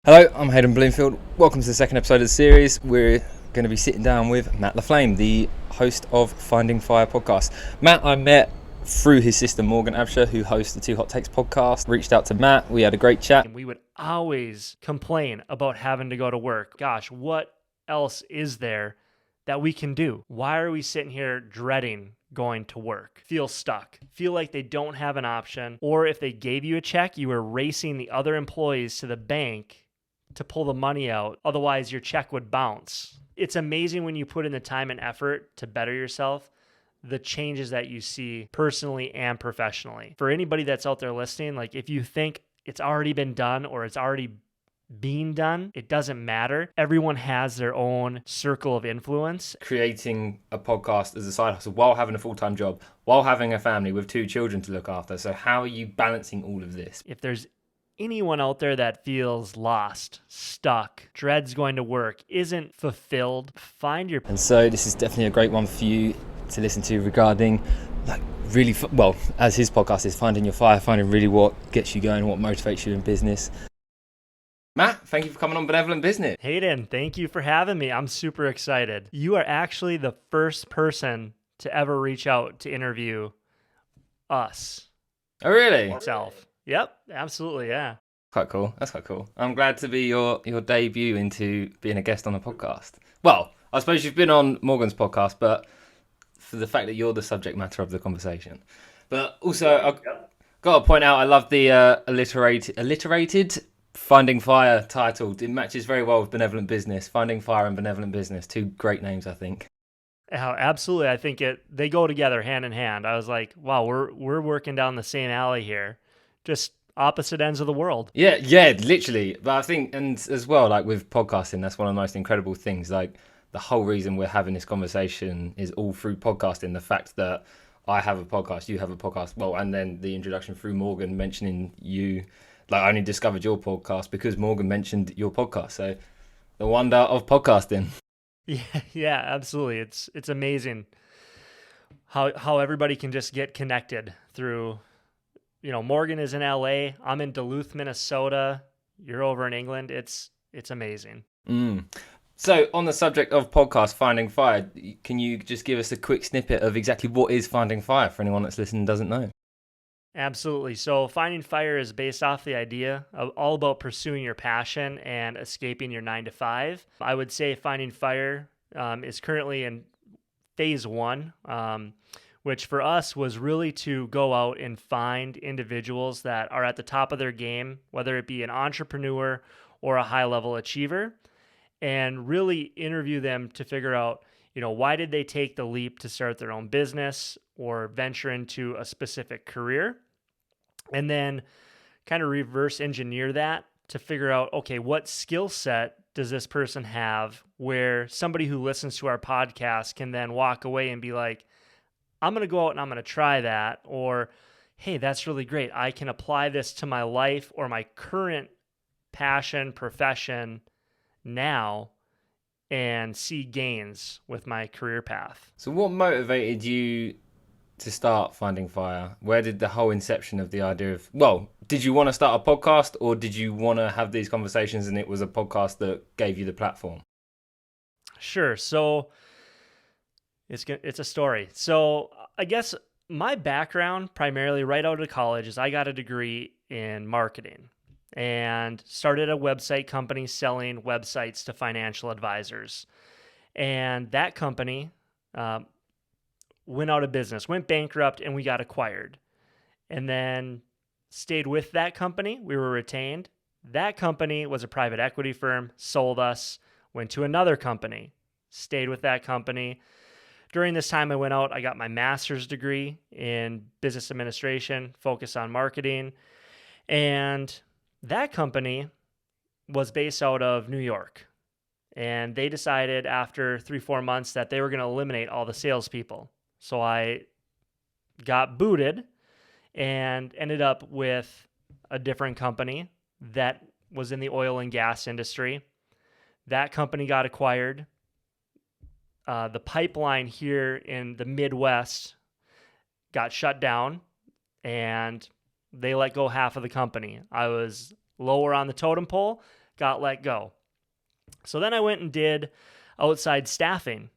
Hello, I'm Hayden Bloomfield. Welcome to the second episode of the series. We're going to be sitting down with Matt LaFlamme, the host of Finding Fire podcast. Matt, I met through his sister Morgan Absher, who hosts the Two Hot Takes podcast. Reached out to Matt. We had a great chat. And we would always complain about having to go to work. Gosh, what else is there that we can do? Why are we sitting here dreading going to work? Feel stuck, feel like they don't have an option, or if they gave you a check, you were racing the other employees to the bank to pull the money out. Otherwise, your check would bounce. It's amazing when you put in the time and effort to better yourself, the changes that you see personally and professionally. For anybody that's out there listening, like if you think it's already been done or it's already being done, it doesn't matter. Everyone has their own circle of influence. Creating a podcast as a side hustle while having a full-time job, while having a family with 2 children to look after. So how are you balancing all of this? If there's anyone out there that feels lost, stuck, dreads going to work, isn't fulfilled, find your... And so this is definitely a great one for you to listen to regarding as his podcast is finding your fire, finding really what gets you going, what motivates you in business. Matt, thank you for coming on Benevolent Business. Hayden, thank you for having me. I'm super excited. You are actually the first person to ever reach out to interview us. Oh, really? Myself. Yep, absolutely, yeah. Quite cool. That's quite cool. I'm glad to be your debut into being a guest on a podcast. Well, I suppose you've been on Morgan's podcast, but for the fact that you're the subject matter of the conversation. But also, I've got to point out, I love the alliterated Finding Fire title. It matches very well with Benevolent Business. Finding Fire and Benevolent Business, 2 great names, I think. Absolutely. I think they go together hand in hand. I was like, wow, we're working down the same alley here. Just opposite ends of the world. Yeah, literally. But I think, and as well, like with podcasting, that's one of the most incredible things. Like the whole reason we're having this conversation is all through podcasting. The fact that I have a podcast, you have a podcast, well, and then the introduction through Morgan mentioning you. Like I only discovered your podcast because Morgan mentioned your podcast. So the wonder of podcasting. Yeah, absolutely. It's amazing how everybody can just get connected through. Morgan is in LA. I'm in Duluth, Minnesota. You're over in England. It's amazing. So on the subject of podcast Finding Fire, can you just give us a quick snippet of exactly what is Finding Fire for anyone that's listening and doesn't know? Absolutely. So Finding Fire is based off the idea of all about pursuing your passion and escaping your 9-to-5. I would say Finding Fire is currently in phase 1, which for us was really to go out and find individuals that are at the top of their game, whether it be an entrepreneur or a high-level achiever, and really interview them to figure out, why did they take the leap to start their own business or venture into a specific career, and then kind of reverse engineer that to figure out, okay, what skill set does this person have where somebody who listens to our podcast can then walk away and be like, I'm going to go out and I'm going to try that, or, hey, that's really great. I can apply this to my life or my current passion, profession now and see gains with my career path. So what motivated you to start Finding Fire? Where did the whole inception of the idea of, did you want to start a podcast or did you want to have these conversations and it was a podcast that gave you the platform? Sure. So it's a story. So I guess my background primarily right out of college is I got a degree in marketing and started a website company selling websites to financial advisors. And that company went out of business, went bankrupt, and we got acquired. And then stayed with that company. We were retained. That company was a private equity firm, sold us, went to another company, stayed with that company. During this time I went out, I got my master's degree in business administration, focus on marketing. And that company was based out of New York. And they decided after 3-4 months that they were going to eliminate all the salespeople. So I got booted and ended up with a different company that was in the oil and gas industry. That company got acquired. The pipeline here in the Midwest got shut down and they let go half of the company. I was lower on the totem pole, got let go. So then I went and did outside staffing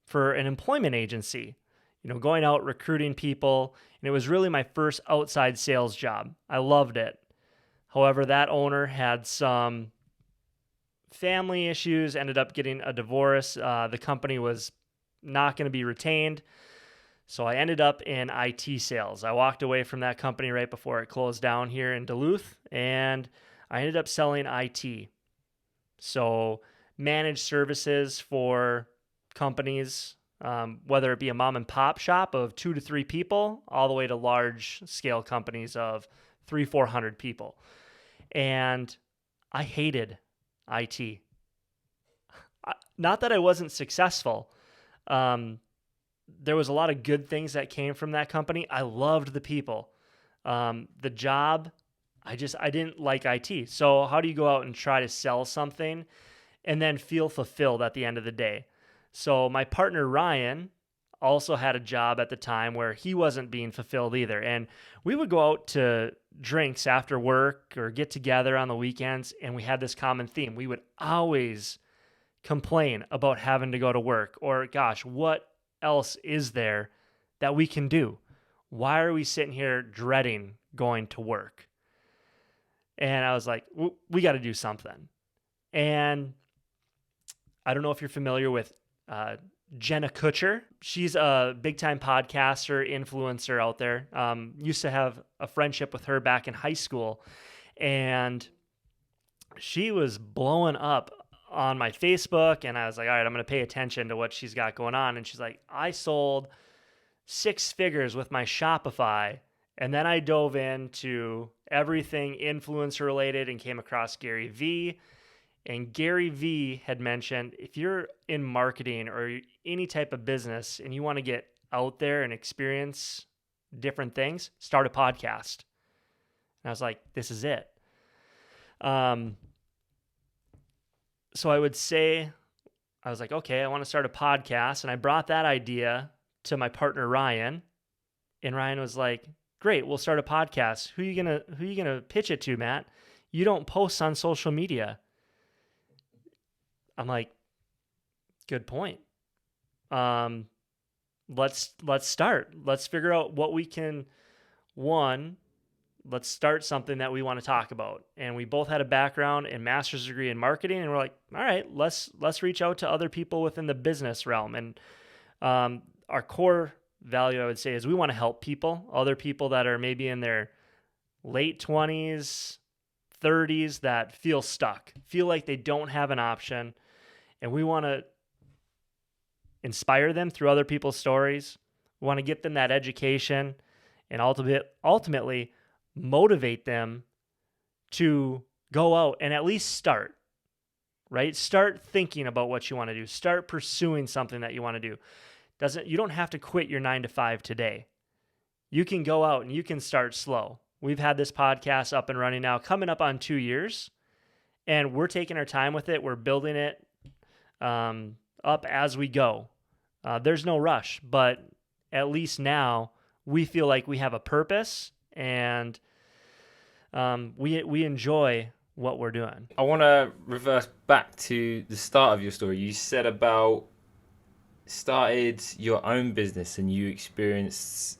for an employment agency, going out recruiting people. And it was really my first outside sales job. I loved it. However, that owner had some family issues, ended up getting a divorce. The company was not going to be retained. So I ended up in IT sales. I walked away from that company right before it closed down here in Duluth, and I ended up selling IT. So managed services for companies, whether it be a mom and pop shop of 2 to 3 people, all the way to large scale companies of 300-400 people. And I hated IT. Not that I wasn't successful. There was a lot of good things that came from that company. I loved the people. The job, I didn't like IT. So how do you go out and try to sell something and then feel fulfilled at the end of the day? So my partner, Ryan, also had a job at the time where he wasn't being fulfilled either. And we would go out to drinks after work or get together on the weekends, and we had this common theme. We would always complain about having to go to work, or gosh, what else is there that we can do? Why are we sitting here dreading going to work? And I was like, we got to do something. And I don't know if you're familiar with Jenna Kutcher. She's a big-time podcaster, influencer out there. Used to have a friendship with her back in high school, and she was blowing up on my Facebook, and I was like, all right, I'm going to pay attention to what she's got going on. And she's like, I sold 6 figures with my Shopify, and then I dove into everything influencer related and came across Gary Vee. And Gary Vee had mentioned, if you're in marketing or any type of business and you want to get out there and experience different things, start a podcast. And I was like, this is it. So I would say, I was like, okay, I want to start a podcast. And I brought that idea to my partner, Ryan. And Ryan was like, great, we'll start a podcast. Who are you gonna pitch it to, Matt? You don't post on social media. I'm like, good point. Let's start. Let's figure out what we can. Let's start something that we want to talk about. And we both had a background and master's degree in marketing, and we're like, all right, let's reach out to other people within the business realm. And our core value, I would say, is we want to help people, other people that are maybe in their late 20s, 30s, that feel stuck, feel like they don't have an option. And we want to inspire them through other people's stories. We want to get them that education and ultimately motivate them to go out and at least start, right? Start thinking about what you want to do. Start pursuing something that you want to do. You don't have to quit your 9-to-5 today. You can go out and you can start slow. We've had this podcast up and running now, coming up on 2 years, and we're taking our time with it. We're building it up as we go. There's no rush, but at least now we feel like we have a purpose, and we enjoy what we're doing. I want to reverse back to the start of your story. You said about started your own business and you experienced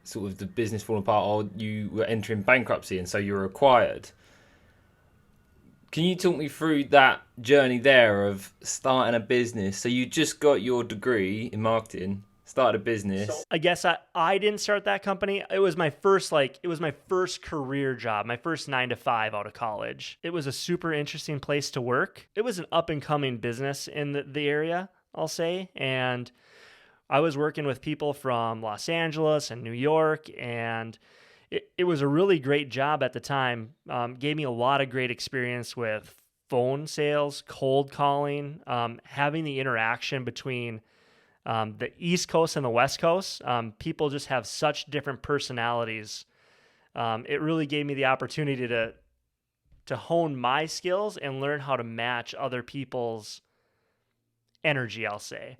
sort of the business falling apart, or you were entering bankruptcy and so you were acquired. Can you talk me through that journey there of starting a business? So you just got your degree in marketing, started a business. So I guess I didn't start that company. It was my first career job, my first 9-to-5 out of college. It was a super interesting place to work. It was an up and coming business in the area, I'll say. And I was working with people from Los Angeles and New York, and it was a really great job at the time. Gave me a lot of great experience with phone sales, cold calling, having the interaction between the East Coast and the West Coast. People just have such different personalities. It really gave me the opportunity to hone my skills and learn how to match other people's energy, I'll say.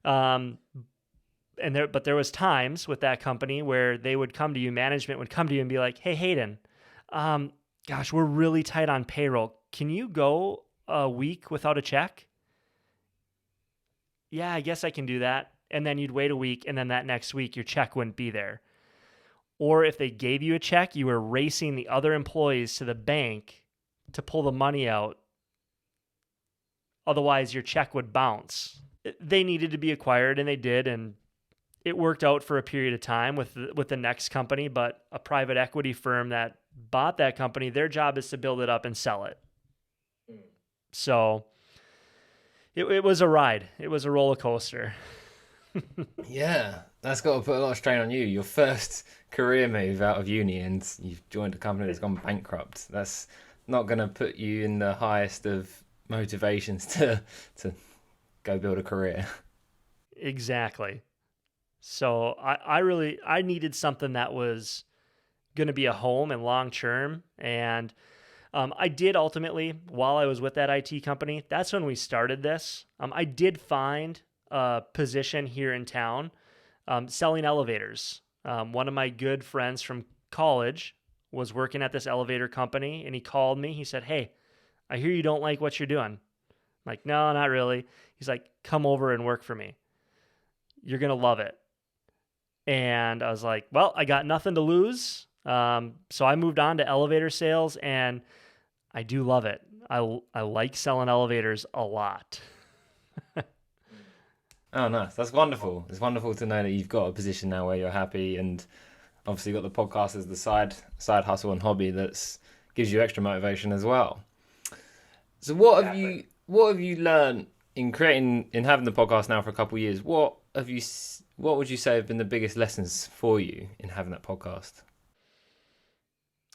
But there was times with that company where they would management would come to you and be like, hey, Hayden, gosh, we're really tight on payroll. can you go a week without a check? Yeah, I guess I can do that. And then you'd wait a week, and then that next week your check wouldn't be there. Or if they gave you a check, you were racing the other employees to the bank to pull the money out. Otherwise, your check would bounce. They needed to be acquired, and they did, and it worked out for a period of time with the next company, but a private equity firm that bought that company, their job is to build it up and sell it. So it was a ride. It was a roller coaster. Yeah, that's got to put a lot of strain on you. Your first career move out of uni and you've joined a company that's gone bankrupt. That's not going to put you in the highest of motivations to go build a career. Exactly. So I needed something that was going to be a home and long term. And I did ultimately, while I was with that IT company, that's when we started this. I did find a position here in town selling elevators. One of my good friends from college was working at this elevator company, and he called me. He said, "Hey, I hear you don't like what you're doing." I'm like, "No, not really." He's like, "Come over and work for me. You're going to love it." And I was like, well, I got nothing to lose. So I moved on to elevator sales, and I do love it. I like selling elevators a lot. Oh, nice. That's wonderful. It's wonderful to know that you've got a position now where you're happy, and obviously got the podcast as the side hustle and hobby that's gives you extra motivation as well. So what have you learned in having the podcast now for a couple of years? What would you say have been the biggest lessons for you in having that podcast?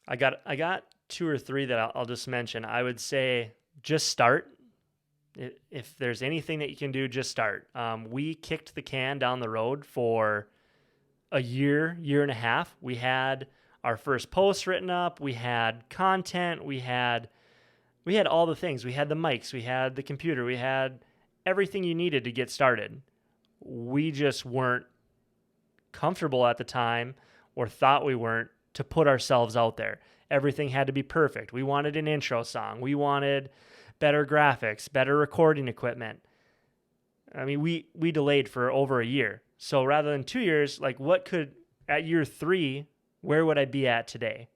I got 2 or 3 that I'll just mention. I would say just start. If there's anything that you can do, just start. We kicked the can down the road for a year and a half. We had our first post written up. We had content. We had all the things. We had the mics. We had the computer. We had everything you needed to get started. We just weren't comfortable at the time, or thought we weren't, to put ourselves out there. Everything had to be perfect. We wanted an intro song. We wanted better graphics, better recording equipment. I mean, we delayed for over a year. So rather than 2 years, like at year 3, where would I be at today?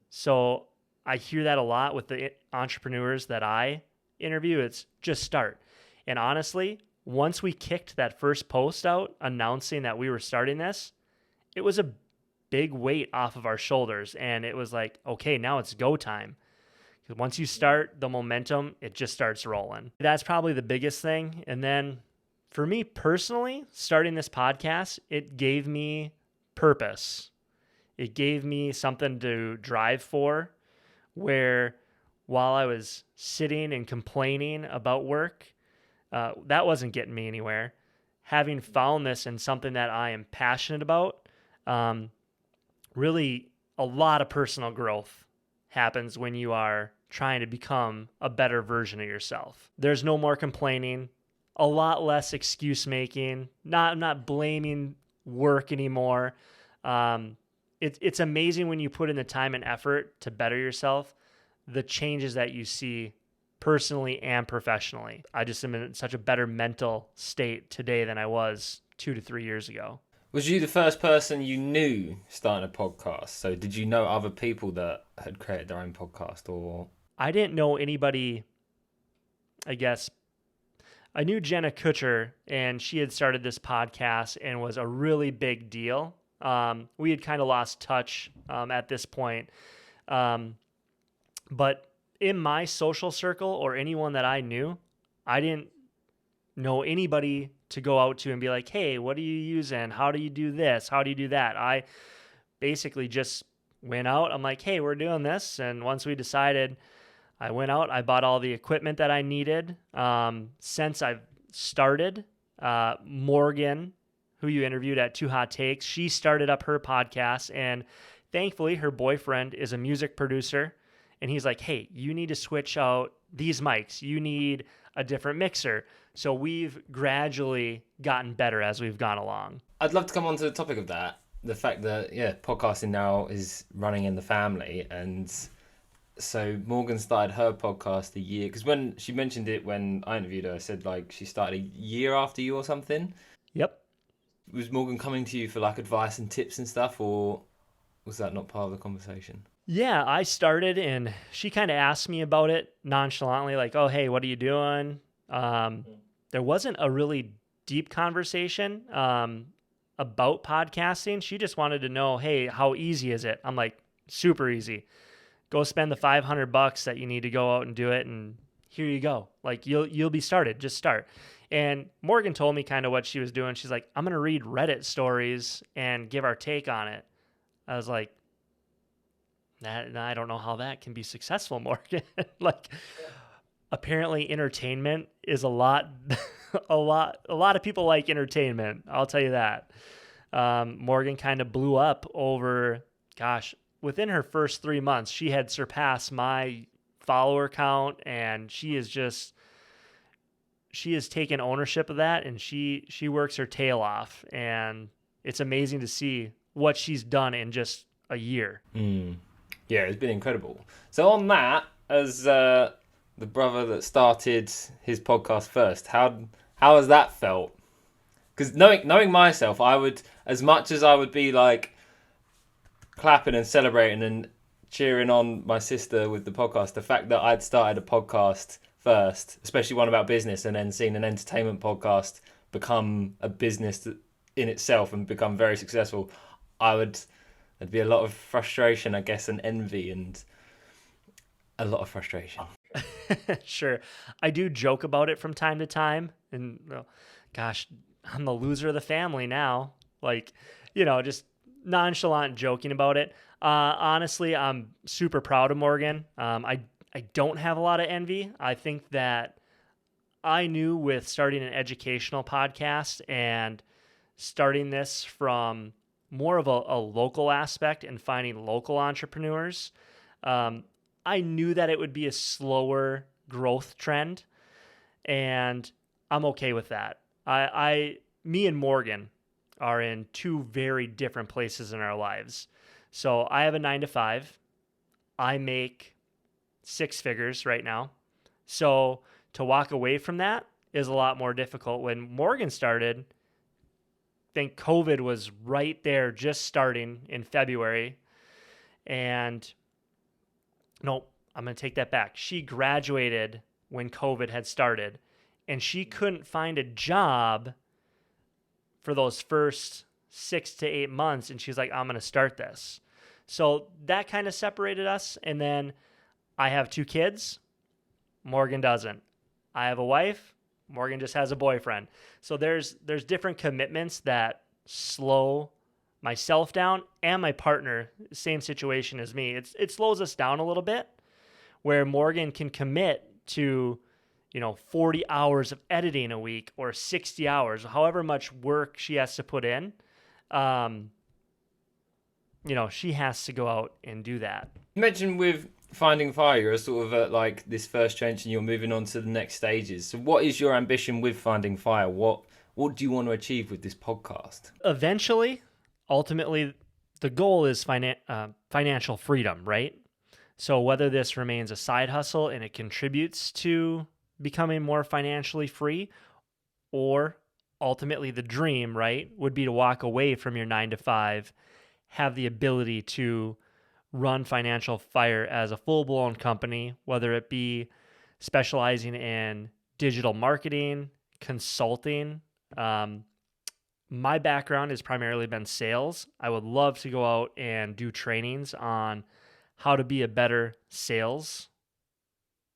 So I hear that a lot with the entrepreneurs that I interview. It's just start. And honestly, once we kicked that first post out announcing that we were starting this, it was a big weight off of our shoulders. And it was like, okay, now it's go time. Because once you start, the momentum, it just starts rolling. That's probably the biggest thing. And then for me personally, starting this podcast, it gave me purpose. It gave me something to drive for, where while I was sitting and complaining about work, that wasn't getting me anywhere. Having found this and something that I am passionate about, really a lot of personal growth happens when you are trying to become a better version of yourself. There's no more complaining, a lot less excuse making, not blaming work anymore. It's amazing when you put in the time and effort to better yourself, the changes that you see personally and professionally. I just am in such a better mental state today than I was 2 to 3 years ago. Was you the first person you knew starting a podcast? So did you know other people that had created their own podcast, or? I didn't know anybody, I guess. I knew Jenna Kutcher, and she had started this podcast and was a really big deal. We had kind of lost touch at this point. But in my social circle or anyone that I knew, I didn't know anybody to go out to and be like, hey, what are you using? How do you do this? How do you do that? I basically just went out. I'm like, hey, we're doing this. And once we decided, I went out, I bought all the equipment that I needed. Since I've started, Morgan, who you interviewed at Two Hot Takes, she started up her podcast. And thankfully, her boyfriend is a music producer. And he's like, hey, you need to switch out these mics. You need a different mixer. So we've gradually gotten better as we've gone along. I'd love to come on to the topic of that. The fact that, podcasting now is running in the family, and So Morgan started her podcast a year, because when she mentioned it when I interviewed her, I said like she started a year after you or something. Yep. Was Morgan coming to you for like advice and tips and stuff, or was that not part of the conversation? Yeah, I started and she kind of asked me about it nonchalantly, like, oh, hey, what are you doing? Um, there wasn't a really deep conversation about podcasting. She just wanted to know, hey, how easy is it? I'm like, super easy. Go spend the $500 that you need to go out and do it, and here you go. Like you'll be started. Just start. And Morgan told me kind of what she was doing. She's like, I'm gonna read Reddit stories and give our take on it. I was like, that I don't know how that can be successful, Morgan. Like apparently entertainment is a lot a lot of people like entertainment. I'll tell you that. Morgan kind of blew up over, gosh, within her first 3 months, she had surpassed my follower count, and she has taken ownership of that, and she works her tail off, and it's amazing to see what she's done in just a year. Yeah, it's been incredible. So on that, as the brother that started his podcast first, how has that felt? Because knowing myself, I would, as much as I would be like clapping and celebrating and cheering on my sister with the podcast, the fact that I'd started a podcast first, especially one about business, and then seen an entertainment podcast become a business in itself and become very successful, there'd be a lot of frustration, I guess, and envy, and a lot of frustration. Sure. I do joke about it from time to time, and gosh, I'm the loser of the family now. Like, just nonchalant joking about it. Honestly, I'm super proud of Morgan. I don't have a lot of envy. I think that I knew with starting an educational podcast and starting this from more of a local aspect and finding local entrepreneurs, um, I knew that it would be a slower growth trend, and I'm okay with that. Me and Morgan are in two very different places in our lives. So I have a 9 to 5. I make 6 figures right now. So to walk away from that is a lot more difficult. When Morgan started, I think COVID was right there, just starting in February. And no, I'm going to take that back. She graduated when COVID had started, and she couldn't find a job for those first 6 to 8 months. And she's like, I'm going to start this. So that kind of separated us. And then I have 2 kids. Morgan doesn't. I have a wife. Morgan just has a boyfriend. So there's different commitments that slow myself down, and my partner, same situation as me. It slows us down a little bit, where Morgan can commit to 40 hours of editing a week or 60 hours, however much work she has to put in. She has to go out and do that. You mentioned with Finding Fire, you're sort of at like this first trench and you're moving on to the next stages. So what is your ambition with Finding Fire? What do you want to achieve with this podcast? Eventually, ultimately, the goal is financial freedom, right? So whether this remains a side hustle and it contributes to becoming more financially free, or ultimately the dream, right, would be to walk away from your 9 to 5, have the ability to run Financial Fire as a full-blown company, whether it be specializing in digital marketing, consulting. My background has primarily been sales. I would love to go out and do trainings on how to be a better sales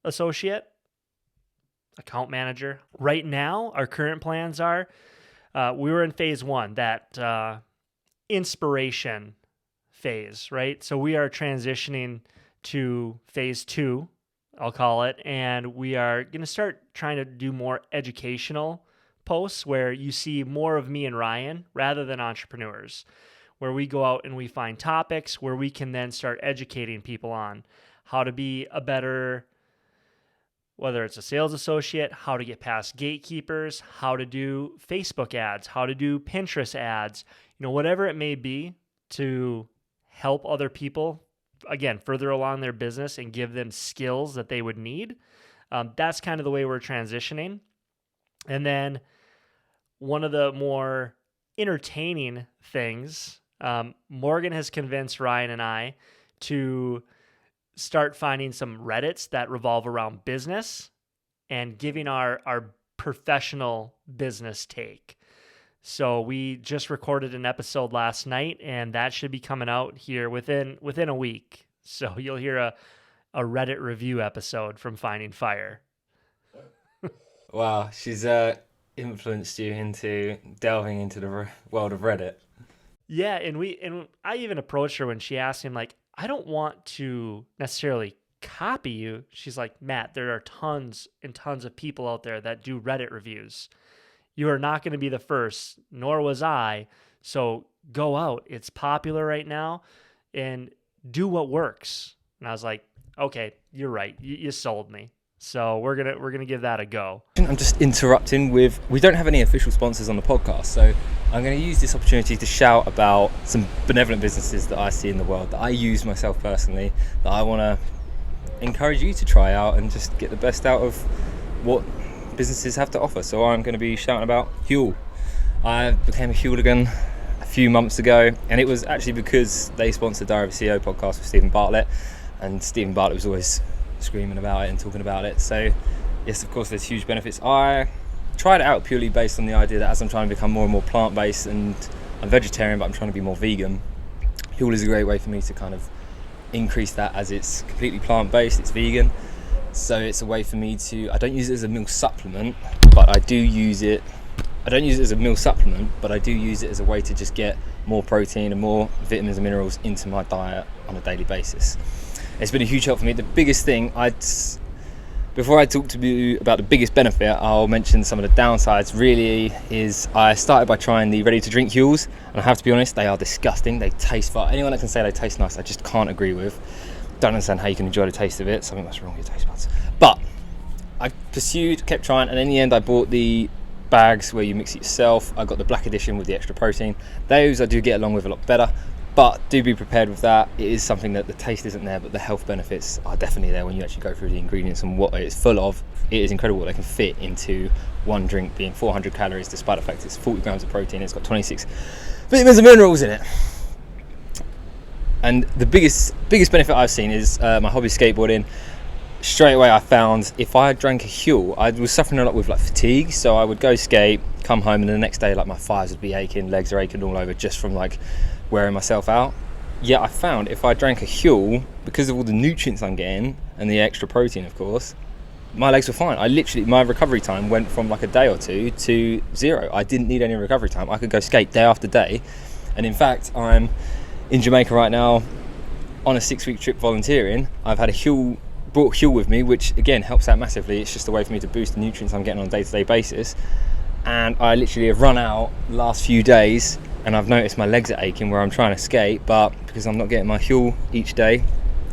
associate, account manager. Right now, our current plans are we were in phase 1, that inspiration phase, right? So we are transitioning to phase 2, I'll call it, and we are going to start trying to do more educational posts where you see more of me and Ryan rather than entrepreneurs, where we go out and we find topics where we can then start educating people on how to be a better, whether it's a sales associate, how to get past gatekeepers, how to do Facebook ads, how to do Pinterest ads, whatever it may be, to help other people again, further along their business and give them skills that they would need. That's kind of the way we're transitioning. And then one of the more entertaining things, Morgan has convinced Ryan and I to start finding some Reddits that revolve around business and giving our professional business take. So we just recorded an episode last night, and that should be coming out here within a week. So you'll hear a Reddit review episode from Finding Fire. Wow, she's influenced you into delving into the world of Reddit. Yeah, and I even approached her when she asked him, like, I don't want to necessarily copy you. She's like, Matt, there are tons and tons of people out there that do Reddit reviews. You are not going to be the first, nor was I. So go out. It's popular right now, and do what works. And I was like, okay, you're right. You sold me. So we're gonna give that a go. I'm just interrupting with, we don't have any official sponsors on the podcast, so I'm going to use this opportunity to shout about some benevolent businesses that I see in the world, that I use myself personally, that I want to encourage you to try out and just get the best out of what businesses have to offer. So I'm going to be shouting about Huel. I became a Hooligan a few months ago, and it was actually because they sponsored Diary of a CEO podcast with Stephen Bartlett, and Stephen Bartlett was always screaming about it and talking about it. So yes, of course, there's huge benefits. I tried it out purely based on the idea that as I'm trying to become more and more plant-based, and I'm vegetarian but I'm trying to be more vegan, Huel is a great way for me to kind of increase that, as it's completely plant-based, it's vegan. So it's a way for me to, I don't use it as a meal supplement, but I do use it as a meal supplement, but I do use it as a way to just get more protein and more vitamins and minerals into my diet on a daily basis. It's been a huge help for me. The biggest thing, before I talk to you about the biggest benefit, I'll mention some of the downsides. Really, is I started by trying the ready-to-drink Huels, and I have to be honest, they are disgusting. They taste far. Anyone that can say they taste nice, I just can't agree with. Don't understand how you can enjoy the taste of it. Something must be wrong with your taste buds. But I kept trying, and in the end, I bought the bags where you mix it yourself. I got the black edition with the extra protein. Those I do get along with a lot better. But do be prepared with that. It is something that the taste isn't there, but the health benefits are definitely there when you actually go through the ingredients and what it's full of. It is incredible what they can fit into one drink, being 400 calories, despite the fact it's 40 grams of protein. It's got 26 vitamins and minerals in it. And the biggest benefit I've seen is my hobby skateboarding. Straight away I found if I drank a Huel, I was suffering a lot with like fatigue, so I would go skate, come home, and the next day like my thighs would be aching, legs are aching all over just from like wearing myself out. Yet I found if I drank a Huel, because of all the nutrients I'm getting and the extra protein of course, my legs were fine. My recovery time went from like a day or two to 0. I didn't need any recovery time. I could go skate day after day. And in fact, I'm in Jamaica right now on a 6-week trip volunteering. I've had brought Huel with me, which again helps out massively. It's just a way for me to boost the nutrients I'm getting on a day-to-day basis. And I literally have run out the last few days, and I've noticed my legs are aching where I'm trying to skate, but because I'm not getting my Huel each day,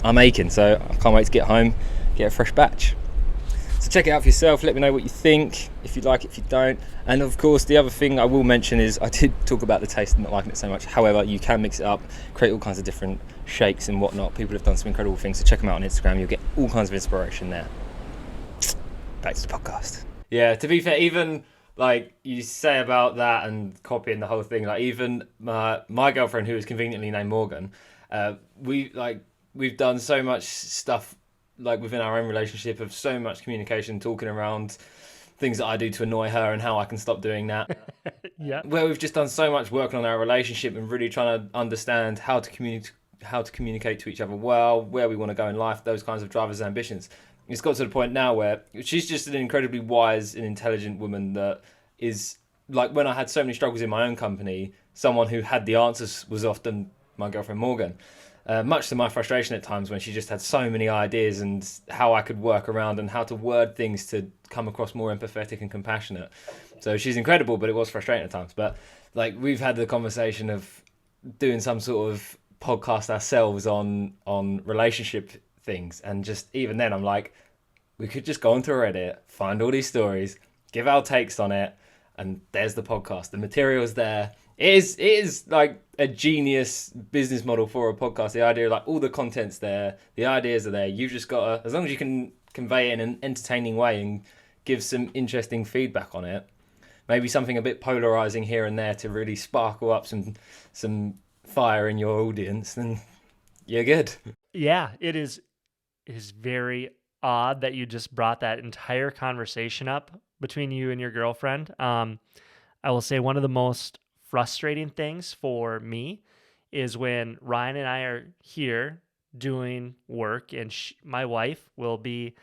I'm aching. So I can't wait to get home, get a fresh batch. So check it out for yourself. Let me know what you think, if you like it, if you don't. And of course, the other thing I will mention is I did talk about the taste and not liking it so much. However, you can mix it up, create all kinds of different shakes and whatnot. People have done some incredible things, so check them out on Instagram. You'll get all kinds of inspiration there. Back to the podcast. Yeah, to be fair, even like you say about that and copying the whole thing, like even my girlfriend, who is conveniently named Morgan, we've done so much stuff like within our own relationship, of so much communication, talking around things that I do to annoy her and how I can stop doing that. Yeah. Where we've just done so much work on our relationship and really trying to understand how to communicate to each other well, where we want to go in life, those kinds of drivers and ambitions. It's got to the point now where she's just an incredibly wise and intelligent woman that is, like, when I had so many struggles in my own company, someone who had the answers was often my girlfriend Morgan. Much to my frustration at times, when she just had so many ideas and how I could work around and how to word things to come across more empathetic and compassionate. So she's incredible, but it was frustrating at times. But like, we've had the conversation of doing some sort of podcast ourselves on relationship things, and just even then I'm like, we could just go onto Reddit, find all these stories, give our takes on it, and there's the podcast. The material's there. It is like a genius business model for a podcast. The idea of like all the content's there, the ideas are there. You've just got to, as long as you can convey it in an entertaining way and give some interesting feedback on it. Maybe something a bit polarizing here and there to really sparkle up some fire in your audience, then you're good. Yeah, it is very odd that you just brought that entire conversation up between you and your girlfriend. I will say one of the most frustrating things for me is when Ryan and I are here doing work, and my wife will be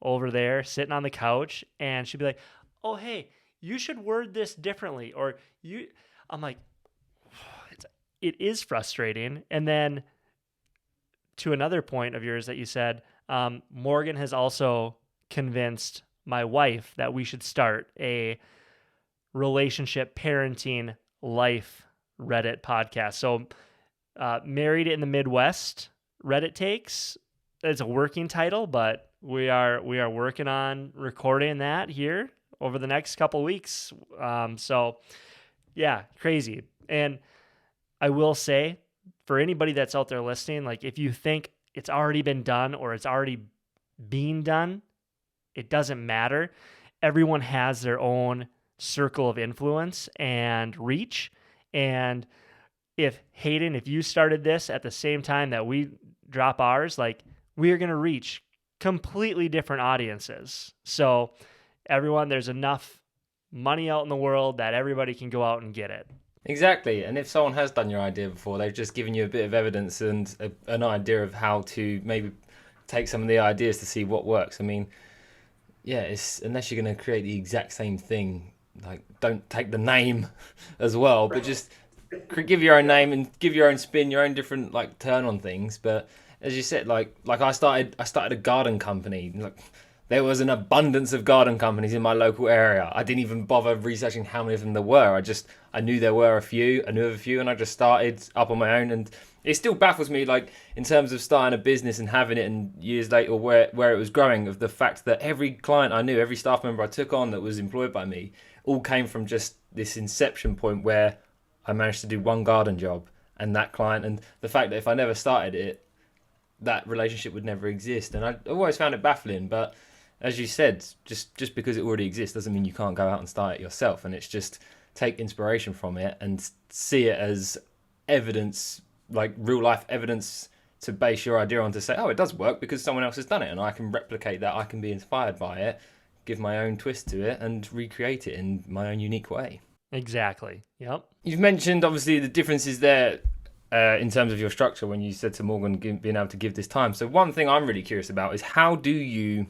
over there sitting on the couch, and she'll be like, "Oh, hey, you should word this differently," or you. I'm like, it is frustrating. And then to another point of yours that you said, Morgan has also convinced my wife that we should start a relationship parenting life Reddit podcast. So, Married in the Midwest Reddit Takes. It's a working title, but we are working on recording that here over the next couple weeks. So yeah, crazy. And I will say, for anybody that's out there listening, like if you think it's already been done or it's already being done, it doesn't matter. Everyone has their own circle of influence and reach. And if Hayden, if you started this at the same time that we drop ours, like we are going to reach completely different audiences. So everyone, there's enough money out in the world that everybody can go out and get it. Exactly. And if someone has done your idea before, they've just given you a bit of evidence and an idea of how to maybe take some of the ideas to see what works. I mean, yeah, it's unless you're going to create the exact same thing, like don't take the name as well, but just give your own name and give your own spin, your own different like turn on things. But as you said, like I started a garden company. Like there was an abundance of garden companies in my local area. I didn't even bother researching how many of them there were. I knew there were a few. I knew of a few, and I just started up on my own. And it still baffles me, like in terms of starting a business and having it, and years later where it was growing, of the fact that every client I knew, every staff member I took on that was employed by me, all came from just this inception point where I managed to do one garden job and that client, and the fact that if I never started it, that relationship would never exist. And I always found it baffling, but as you said, just because it already exists doesn't mean you can't go out and start it yourself. And it's just take inspiration from it and see it as evidence, like real life evidence to base your idea on, to say, oh, it does work because someone else has done it and I can replicate that. I can be inspired by it, give my own twist to it and recreate it in my own unique way. Exactly. Yep. You've mentioned obviously the differences there in terms of your structure when you said to Morgan being able to give this time. So one thing I'm really curious about is how do you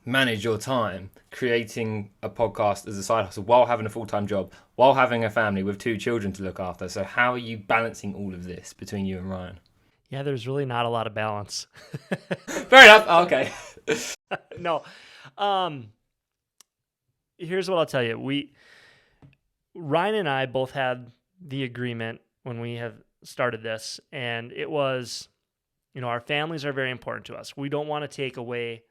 manage your time creating a podcast as a side hustle while having a full-time job, while having a family with 2 children to look after? So how are you balancing all of this between you and Ryan? Yeah, there's really not a lot of balance. Fair enough. Oh, okay. No. Here's what I'll tell you. Ryan and I both had the agreement when we have started this, and it was, our families are very important to us. We don't want to take away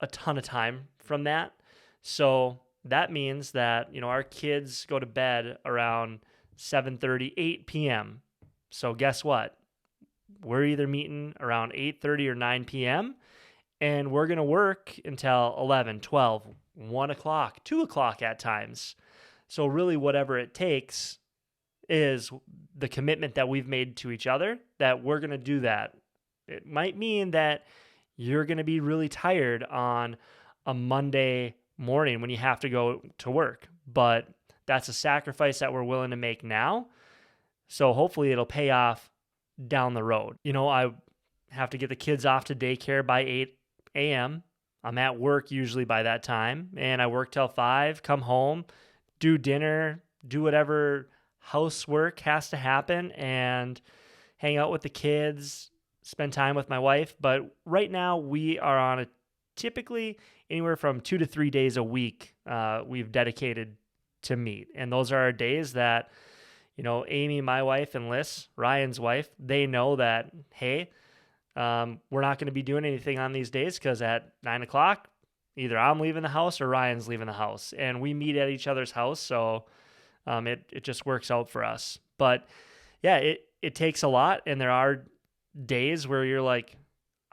a ton of time from that. So that means that, our kids go to bed around 7:30, 8 p.m. So guess what? We're either meeting around 8:30 or 9 p.m. and we're going to work until 11, 12, 1 o'clock, 2 o'clock at times. So really whatever it takes is the commitment that we've made to each other that we're going to do that. It might mean that you're going to be really tired on a Monday morning when you have to go to work, but that's a sacrifice that we're willing to make now. So hopefully it'll pay off down the road. I have to get the kids off to daycare by 8 a.m. I'm at work usually by that time, and I work till 5, come home, do dinner, do whatever housework has to happen, and hang out with the kids, spend time with my wife. But right now we are on a typically anywhere from 2 to 3 days a week we've dedicated to meet. And those are our days that, Amy, my wife, and Liz, Ryan's wife, they know that, hey, we're not going to be doing anything on these days because at 9 o'clock, either I'm leaving the house or Ryan's leaving the house. And we meet at each other's house. So It just works out for us. But yeah, it takes a lot, and there are days where you're like,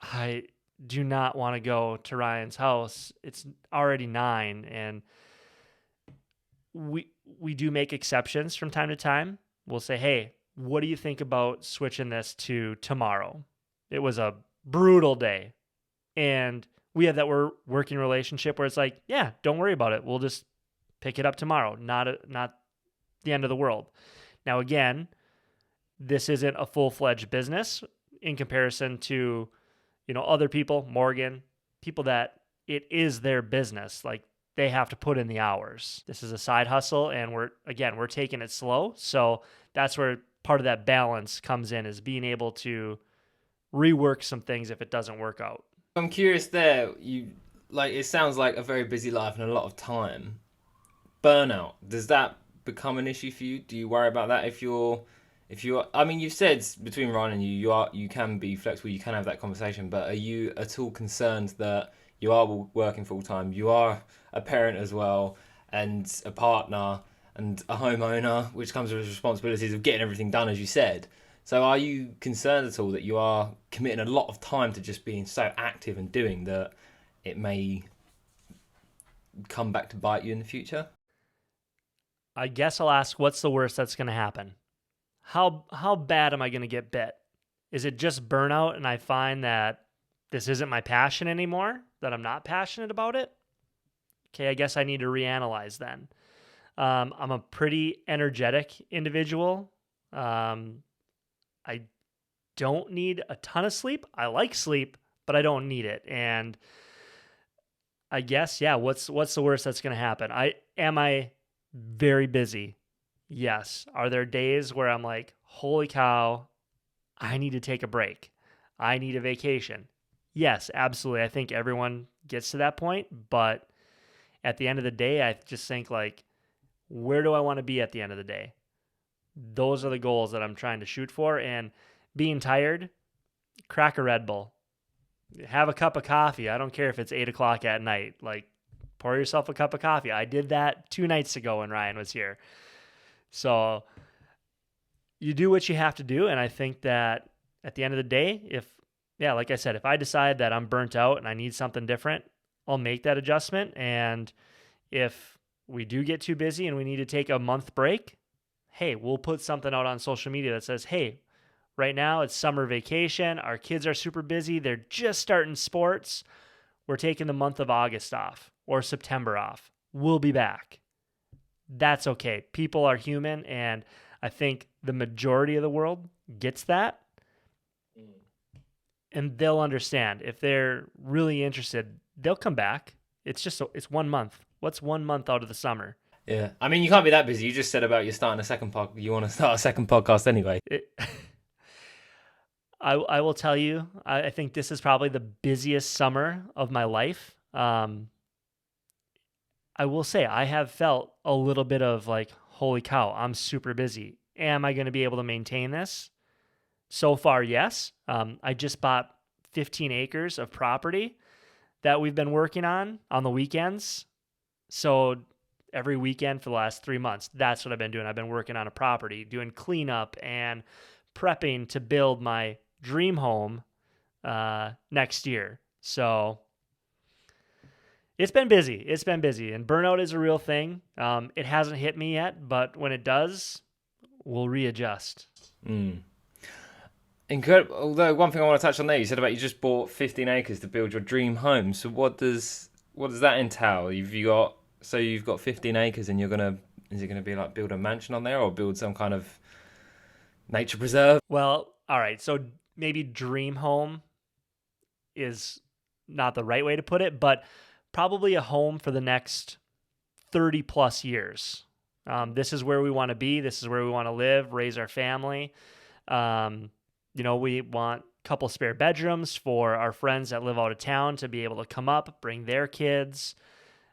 I do not want to go to Ryan's house. It's already 9, and we do make exceptions from time to time. We'll say, hey, what do you think about switching this to tomorrow? It was a brutal day, and we have that working relationship where it's like, yeah, don't worry about it. We'll just pick it up tomorrow. Not the end of the world. Now, again, this isn't a full-fledged business in comparison to, other people, Morgan, people that it is their business. Like, they have to put in the hours. This is a side hustle, and we're taking it slow. So that's where part of that balance comes in, is being able to rework some things if it doesn't work out. I'm curious there, it sounds like a very busy life and a lot of time. Burnout, does that become an issue for you? Do you worry about that if you're I mean, you've said between Ryan and you can be flexible, you can have that conversation, but are you at all concerned that you are working full time, you are a parent as well, and a partner and a homeowner, which comes with responsibilities of getting everything done, as you said? So are you concerned at all that you are committing a lot of time to just being so active and doing that it may come back to bite you in the future? I guess I'll ask, what's the worst that's going to happen? How bad am I going to get bit? Is it just burnout and I find that this isn't my passion anymore, that I'm not passionate about it? Okay, I guess I need to reanalyze then. I'm a pretty energetic individual. I don't need a ton of sleep. I like sleep, but I don't need it. And I guess, yeah, what's the worst that's going to happen? Am I very busy? Yes. Are there days where I'm like, holy cow, I need to take a break, I need a vacation? Yes, absolutely. I think everyone gets to that point, but at the end of the day, I just think, like, where do I want to be at the end of the day? Those are the goals that I'm trying to shoot for. And being tired, crack a Red Bull, have a cup of coffee. I don't care if it's 8 o'clock at night. Like, pour yourself a cup of coffee. I did that 2 nights ago when Ryan was here. So you do what you have to do. And I think that at the end of the day, like I said, if I decide that I'm burnt out and I need something different, I'll make that adjustment. And if we do get too busy and we need to take a month break, hey, we'll put something out on social media that says, hey, right now it's summer vacation. Our kids are super busy. They're just starting sports. We're taking the month of August off or September off. We'll be back. That's okay. People are human, and I think the majority of the world gets that, and they'll understand. If they're really interested, they'll come back. It's 1 month. What's 1 month out of the summer? Yeah, I mean, you can't be that busy. You just said about you starting a second podcast. You want to start a second podcast anyway. I will tell you, I think this is probably the busiest summer of my life. I will say I have felt a little bit of like, holy cow, I'm super busy. Am I going to be able to maintain this? So far, yes. I just bought 15 acres of property that we've been working on the weekends. So every weekend for the last 3 months, that's what I've been doing. I've been working on a property, doing cleanup and prepping to build my dream home next year. So it's been busy. And burnout is a real thing. It hasn't hit me yet, but when it does, we'll readjust. Incredible. Although one thing I want to touch on there, you said about you just bought 15 acres to build your dream home. So what does that entail? You've got 15 acres, and is it gonna be like build a mansion on there or build some kind of nature preserve? Well, all right. So maybe dream home is not the right way to put it, but probably a home for the next 30 plus years. This is where we want to be. This is where we want to live, raise our family. We want a couple spare bedrooms for our friends that live out of town to be able to come up, bring their kids,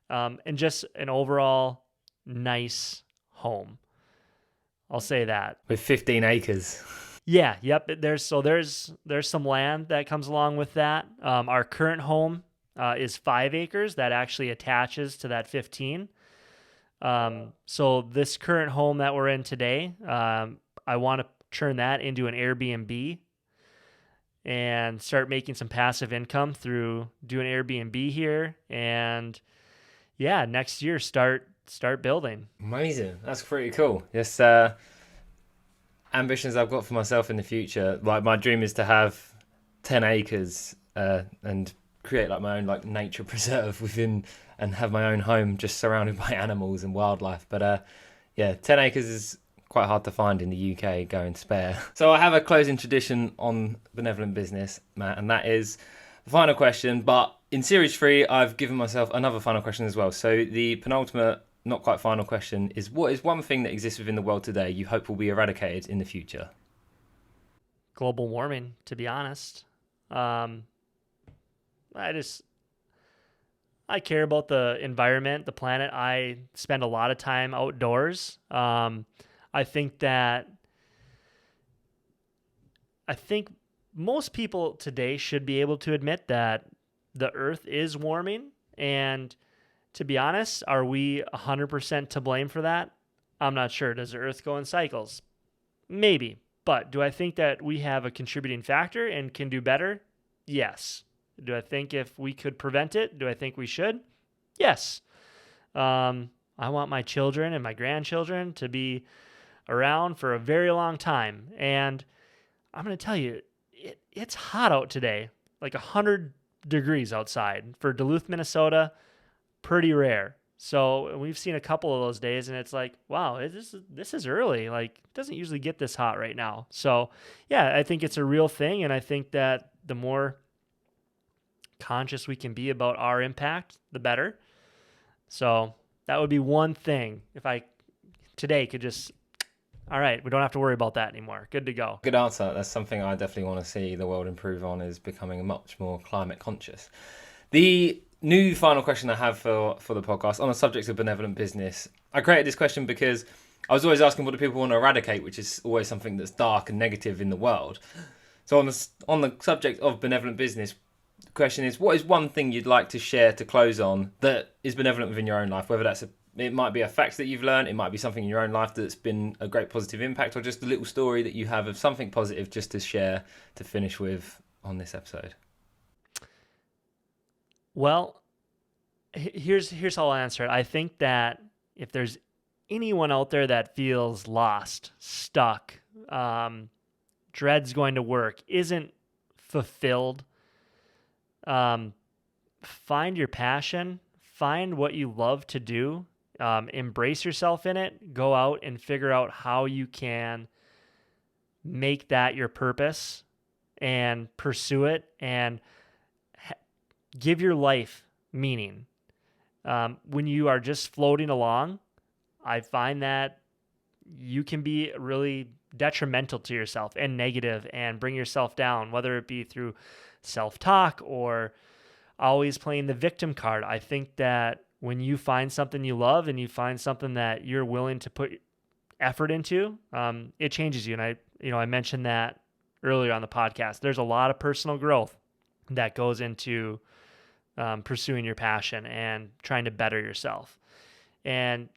and just an overall nice home. I'll say that. With 15 acres. Yeah, yep. There's some land that comes along with that. Our current home is 5 acres that actually attaches to that 15. So this current home that we're in today, I want to turn that into an Airbnb and start making some passive income through doing Airbnb here. And yeah, next year start building. Amazing. That's pretty cool. Yes, ambitions I've got for myself in the future. Like my dream is to have 10 acres and create like my own like nature preserve within and have my own home just surrounded by animals and wildlife. But yeah, 10 acres is quite hard to find in the UK, going spare. So I have a closing tradition on benevolent business, Matt, and that is the final question. But in series 3, I've given myself another final question as well. So the penultimate, not quite final question is, what is one thing that exists within the world today you hope will be eradicated in the future? Global warming, to be honest. I care about the environment, the planet. I spend a lot of time outdoors. I think most people today should be able to admit that the earth is warming. And to be honest, are we 100% to blame for that? I'm not sure. Does the earth go in cycles? Maybe. But do I think that we have a contributing factor and can do better? Yes. Do I think if we could prevent it, do I think we should? Yes. I want my children and my grandchildren to be around for a very long time. And I'm going to tell you, it's hot out today, like 100 degrees outside. For Duluth, Minnesota, pretty rare. So we've seen a couple of those days, and it's like, wow, this is early. Like, it doesn't usually get this hot right now. So, yeah, I think it's a real thing, and I think that the more conscious we can be about our impact, the better. So that would be one thing. If I today could just, all right, we don't have to worry about that anymore. Good to go. Good answer. That's something I definitely want to see the world improve on, is becoming much more climate conscious. The new final question I have for the podcast on the subject of benevolent business. I created this question because I was always asking what do people want to eradicate, which is always something that's dark and negative in the world. So on the subject of benevolent business, the question is, what is one thing you'd like to share to close on that is benevolent within your own life? Whether it might be a fact that you've learned, it might be something in your own life that's been a great positive impact, or just a little story that you have of something positive just to share to finish with on this episode. Well, here's how I'll answer it. I think that if there's anyone out there that feels lost, stuck, dreads going to work, isn't fulfilled, find your passion, find what you love to do, embrace yourself in it, go out and figure out how you can make that your purpose and pursue it and give your life meaning. When you are just floating along, I find that you can be really detrimental to yourself and negative and bring yourself down, whether it be through self-talk or always playing the victim card. I think that when you find something you love and you find something that you're willing to put effort into, it changes you. And I mentioned that earlier on the podcast. There's a lot of personal growth that goes into pursuing your passion and trying to better yourself. And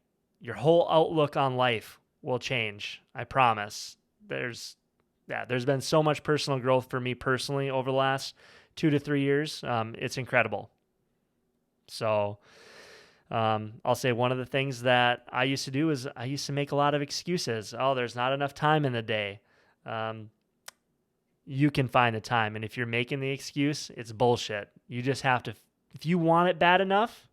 your whole outlook on life will change. I promise. There's been so much personal growth for me personally over the last 2 to 3 years. It's incredible. So I'll say one of the things that I used to do is I used to make a lot of excuses. Oh, there's not enough time in the day. You can find the time. And if you're making the excuse, it's bullshit. You just have to, if you want it bad enough,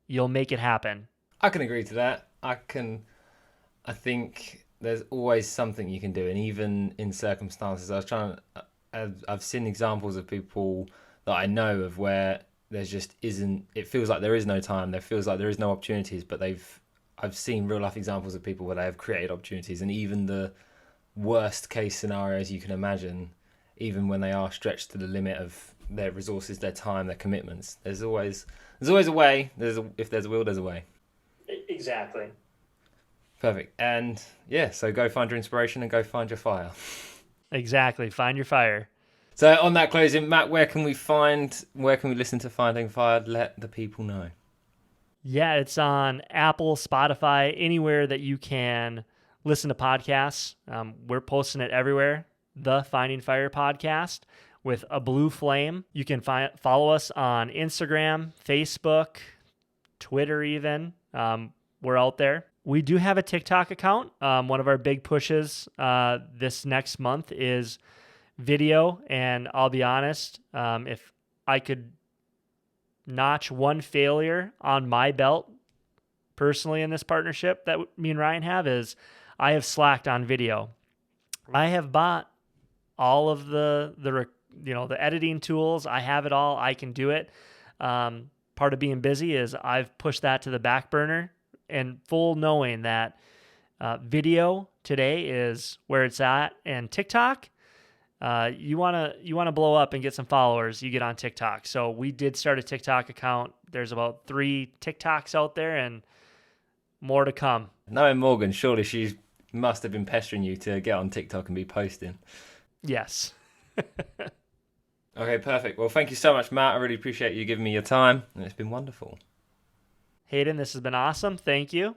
you'll make it happen. I can agree to that. I think there's always something you can do. And even in circumstances, I've seen examples of people that I know of where there's just isn't, it feels like there is no time. There feels like there is no opportunities, but I've seen real life examples of people where they have created opportunities, and even the worst case scenarios you can imagine, even when they are stretched to the limit of their resources, their time, their commitments, there's always a way. If there's a will, there's a way. Exactly. Perfect. And yeah, so go find your inspiration and go find your fire. Exactly. Find your fire. So on that closing, Matt, where can we listen to Finding Fire? Let the people know. Yeah, it's on Apple, Spotify, anywhere that you can listen to podcasts. We're posting it everywhere. The Finding Fire podcast with a blue flame. You can follow us on Instagram, Facebook, Twitter even. We're out there. We do have a TikTok account. One of our big pushes this next month is video. And I'll be honest, if I could notch one failure on my belt personally in this partnership that me and Ryan have, is I have slacked on video. I have bought all of the editing tools. I have it all. I can do it. Part of being busy is I've pushed that to the back burner, and full knowing that video today is where it's at. And TikTok, you wanna blow up and get some followers, you get on TikTok. So we did start a TikTok account. There's about 3 TikToks out there and more to come. Knowing Morgan, surely she must have been pestering you to get on TikTok and be posting. Yes. Okay, perfect. Well, thank you so much, Matt. I really appreciate you giving me your time, and it's been wonderful. Hayden, this has been awesome. Thank you.